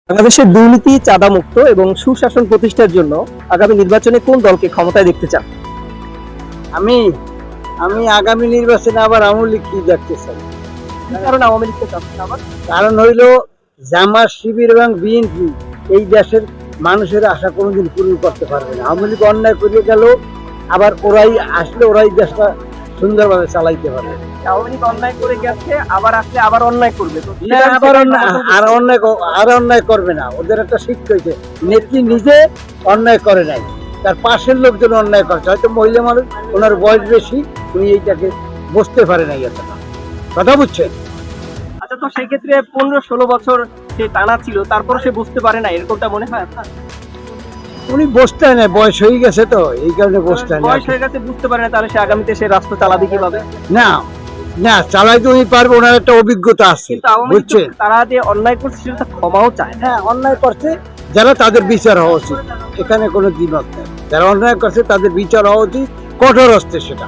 বাংলাদেশের দুর্নীতি, চাঁদামুক্ত এবং সুশাসন প্রতিষ্ঠার জন্য আগামী নির্বাচনে কোন দলকে ক্ষমতায় দেখতে চান? আমি আমি আগামী নির্বাচনে আবার আওয়ামী লীগ কি দেখতে চাই। কি কারণে আওয়ামী লীগকে চাচ্ছেন আবার? কারণ হইলো জামাত, শিবির এবং বিএনপি এই দেশের মানুষের আশা কোনোদিন পূরণ করতে পারবে না। আওয়ামী লীগ অন্যায় করে গেল, আবার ওরাই আসলে ওরাই দেশটা সুন্দরভাবে চালাইতে পারবে। আওয়ামী লীগ অন্যায় করে গেছে, আবার আসলে আবার অন্যায় করবে। তো না, আবার অন্যায় করবে না। ওদের একটা শিক্ষা হয়েছে, নেত্রী নিজে অন্যায় করে নাই, তার পাশের লোকজন অন্যায় করছে। হয়তো মহিলা মানুষ, ওনার বয়স বেশি, উনি এইটাকে বুঝতে পারে নাই এতটা। কথা বুঝছেন? আচ্ছা, তো সেই ক্ষেত্রে 15-16 বছর সে টানা ছিল, তারপর সে বুঝতে পারে না, এরকমটা মনে হয় আপনার? উনি বসতে নাই, বয়স হয়ে গেছে তো এই কারণে বসতে নাই। বয়স হয়ে গেছে, বুঝতে পারে না, তাহলে সে আগামীতে সে রাষ্ট্র চালাবে কিভাবে? না না, চালাইতে উনি পারবে, ওনার একটা অভিজ্ঞতা আছে। কিন্তু আওয়ামী লীগ তো বুঝছেন? তারা যে অন্যায় করছে সেটা ক্ষমাও চায় না। হ্যাঁ, অন্যায় করছে যারা, তাদের বিচার হওয়া উচিত। এখানে কোনো দ্বিমত নেই। যারা অন্যায় করছে তাদের বিচার হওয়া উচিত, কঠোর হস্তে সেটা।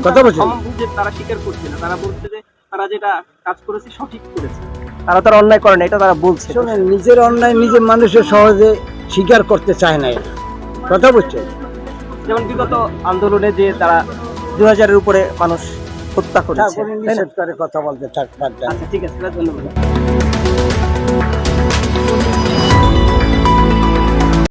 কথা বলছেন? ক্ষমা বুঝে তারা স্বীকার করছে না, তারা বলছে যে তারা যেটা কাজ করেছে সঠিক করেছে, তারা অন্যায় করে না, এটা তারা বলছে। শোনেন, নিজের অন্যায় নিজের মানুষের সহজে স্বীকার করতে চায় না এটা। কথা বুঝছেন? যেমন বিগত আন্দোলনে যে তারা 2000-এর উপরে মানুষ হত্যা করেছে, নিষেধ করে কথা বলতে থাক। আচ্ছা ঠিক আছে, ধন্যবাদ।